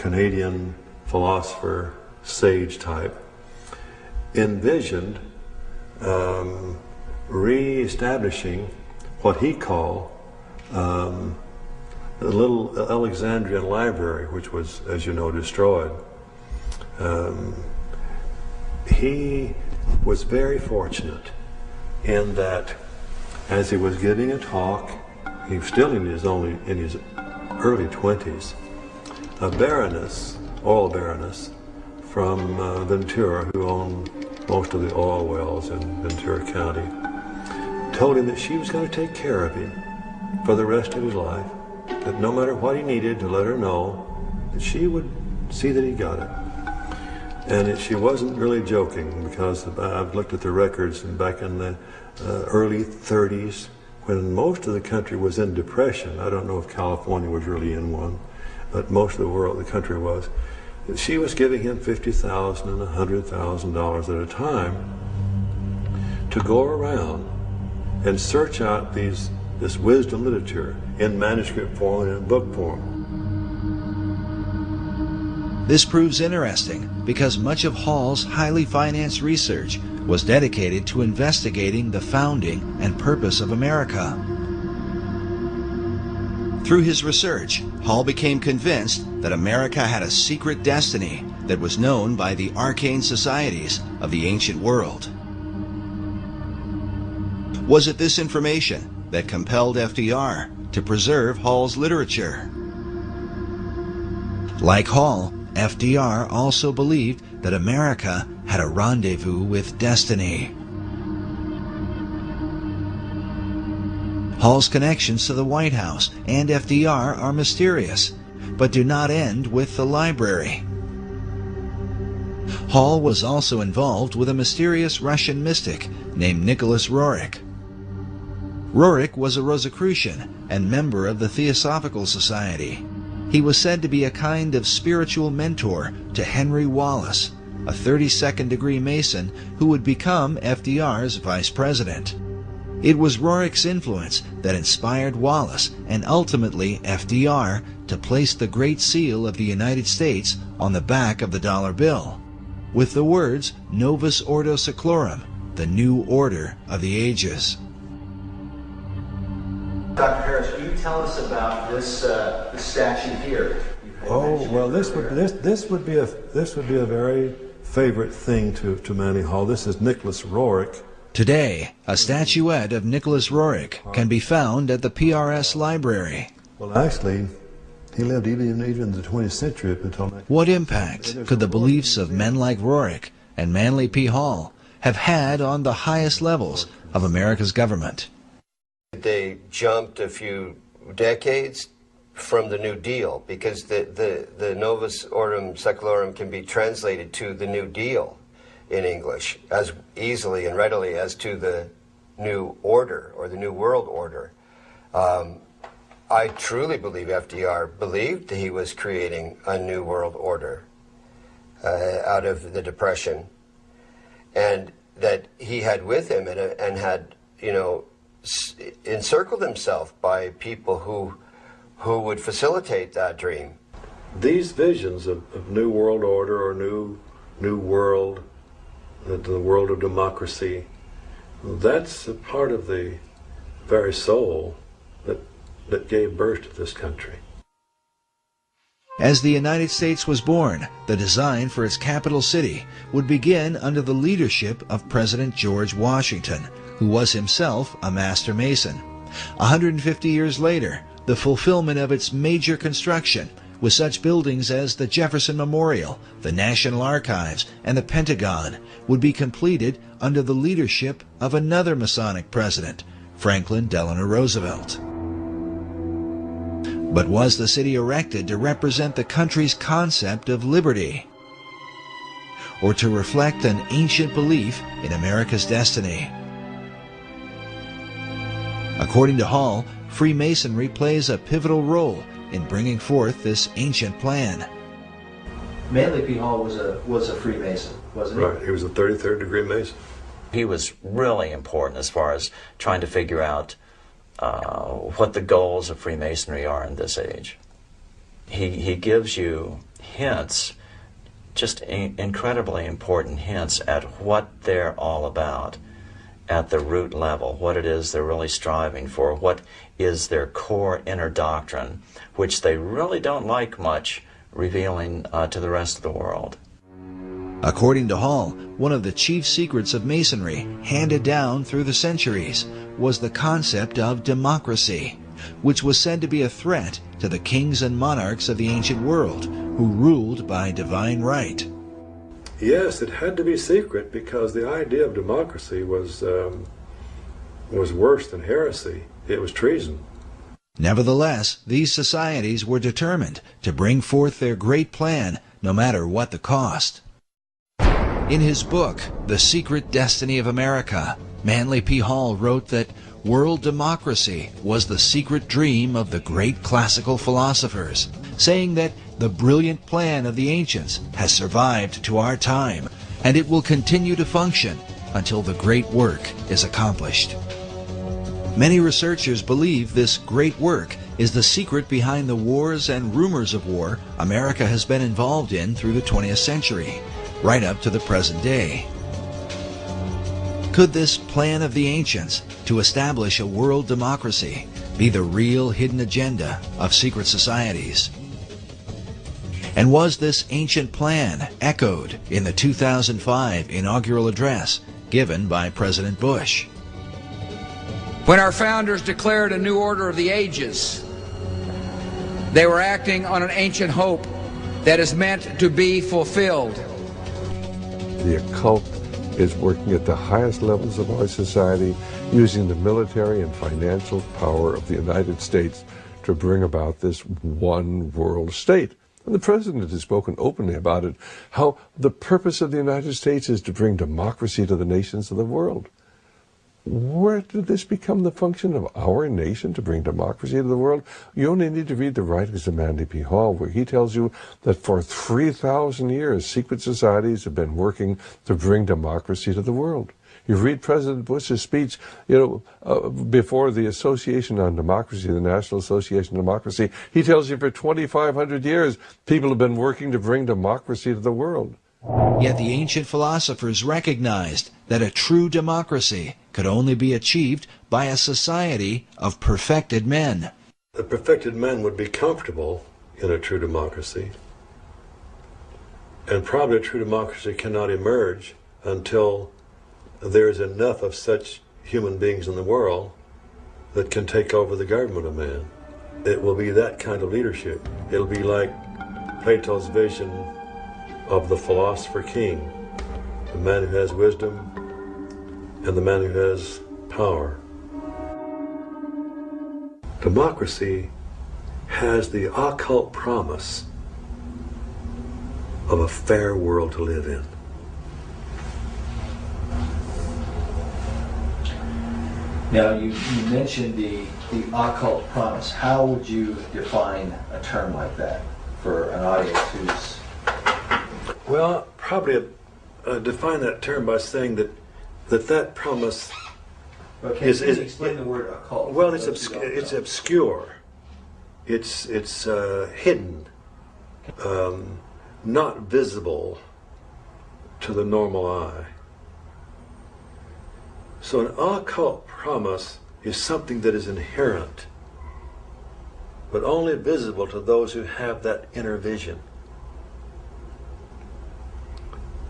Canadian philosopher, sage type, envisioned re-establishing what he called the little Alexandrian library, which was, as you know, destroyed. He was very fortunate in that as he was giving a talk, he was still in his early 20s, a baroness, oil baroness from Ventura, who owned most of the oil wells in Ventura County, told him that she was going to take care of him for the rest of his life, that no matter what he needed, to let her know that she would see that he got it. And she wasn't really joking, because I've looked at the records, and back in the early 30s, when most of the country was in depression, I don't know if California was really in one, but most of the world, the country was, she was giving him $50,000 and $100,000 at a time to go around and search out this wisdom literature in manuscript form and in book form. This proves interesting because much of Hall's highly financed research was dedicated to investigating the founding and purpose of America. Through his research, Hall became convinced that America had a secret destiny that was known by the arcane societies of the ancient world. Was it this information that compelled FDR to preserve Hall's literature? Like Hall, FDR also believed that America had a rendezvous with destiny. Hall's connections to the White House and FDR are mysterious, but do not end with the library. Hall was also involved with a mysterious Russian mystic named Nicholas Roerich. Roerich was a Rosicrucian and member of the Theosophical Society. He was said to be a kind of spiritual mentor to Henry Wallace, a 32nd degree Mason who would become FDR's vice president. It was Roerich's influence that inspired Wallace and ultimately FDR to place the Great Seal of the United States on the back of the dollar bill, with the words Novus Ordo Seclorum, the new order of the ages. Dr. Harris, can you tell us about this statue here? Oh well, this would be a very favorite thing to Manly Hall. This is Nicholas Roerich. Today, a statuette of Nicholas Roerich can be found at the PRS Library. Well, actually, he lived even in the 20th century up until now. What impact could the beliefs of men like Roerich and Manly P. Hall have had on the highest levels of America's government? They jumped a few decades from the New Deal, because the Novus Ordo Seclorum can be translated to the New Deal in English as easily and readily as to the New Order or the New World Order. I truly believe FDR believed he was creating a New World Order out of the Depression, and that he had with him and had, encircled himself by people who would facilitate that dream. These visions of New World Order or New World, the world of democracy, that's a part of the very soul that gave birth to this country. As the United States was born, the design for its capital city would begin under the leadership of President George Washington, who was himself a master mason. 150 years later, the fulfillment of its major construction, with such buildings as the Jefferson Memorial, the National Archives, and the Pentagon, would be completed under the leadership of another Masonic president, Franklin Delano Roosevelt. But was the city erected to represent the country's concept of liberty, or to reflect an ancient belief in America's destiny? According to Hall, Freemasonry plays a pivotal role in bringing forth this ancient plan. Manly P. Hall was a Freemason, wasn't he? Right, he was a 33rd degree Mason. He was really important as far as trying to figure out what the goals of Freemasonry are in this age. He gives you hints, just incredibly important hints at what they're all about at the root level, what it is they're really striving for, what is their core inner doctrine, which they really don't like much revealing to the rest of the world. According to Hall, one of the chief secrets of Masonry, handed down through the centuries, was the concept of democracy, which was said to be a threat to the kings and monarchs of the ancient world, who ruled by divine right. Yes, it had to be secret because the idea of democracy was worse than heresy. It was treason. Nevertheless, these societies were determined to bring forth their great plan, no matter what the cost. In his book, The Secret Destiny of America, Manly P. Hall wrote that world democracy was the secret dream of the great classical philosophers, saying that the brilliant plan of the ancients has survived to our time, and it will continue to function until the great work is accomplished. Many researchers believe this great work is the secret behind the wars and rumors of war America has been involved in through the 20th century, right up to the present day. Could this plan of the ancients to establish a world democracy be the real hidden agenda of secret societies? And was this ancient plan echoed in the 2005 inaugural address given by President Bush? When our founders declared a new order of the ages, they were acting on an ancient hope that is meant to be fulfilled. The occult is working at the highest levels of our society, using the military and financial power of the United States to bring about this one world state. And the President has spoken openly about it, how the purpose of the United States is to bring democracy to the nations of the world. Where did this become the function of our nation, to bring democracy to the world? You only need to read the writings of Manly P. Hall, where he tells you that for 3,000 years, secret societies have been working to bring democracy to the world. You read President Bush's speech, before the Association on Democracy, the National Association on Democracy. He tells you for 2,500 years, people have been working to bring democracy to the world. Yet the ancient philosophers recognized that a true democracy could only be achieved by a society of perfected men. The perfected men would be comfortable in a true democracy. And probably a true democracy cannot emerge until there is enough of such human beings in the world that can take over the government of man. It will be that kind of leadership. It'll be like Plato's vision of the philosopher king, the man who has wisdom and the man who has power. Democracy has the occult promise of a fair world to live in. Now, you mentioned the occult promise. How would you define a term like that for an audience who's... Well, probably define that term by saying that promise Okay, is... Can you explain the word occult? Well, it's obscure. It's hidden, not visible to the normal eye. So an occult promise is something that is inherent, but only visible to those who have that inner vision.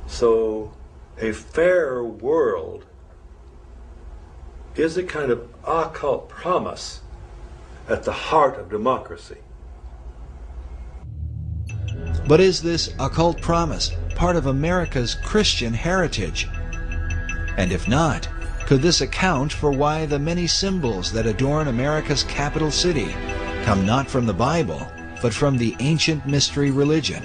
So a fair world is a kind of occult promise at the heart of democracy. But is this occult promise part of America's Christian heritage? And if not, could this account for why the many symbols that adorn America's capital city come not from the Bible, but from the ancient mystery religion?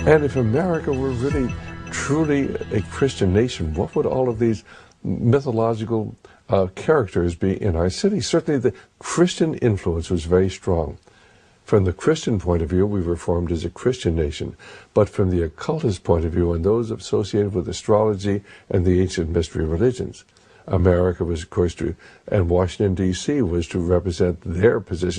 And if America were really, truly a Christian nation, what would all of these mythological characters be in our city? Certainly the Christian influence was very strong. From the Christian point of view, we were formed as a Christian nation. But from the occultist point of view, and those associated with astrology and the ancient mystery religions, America was, of course, and Washington, D.C. was to represent their position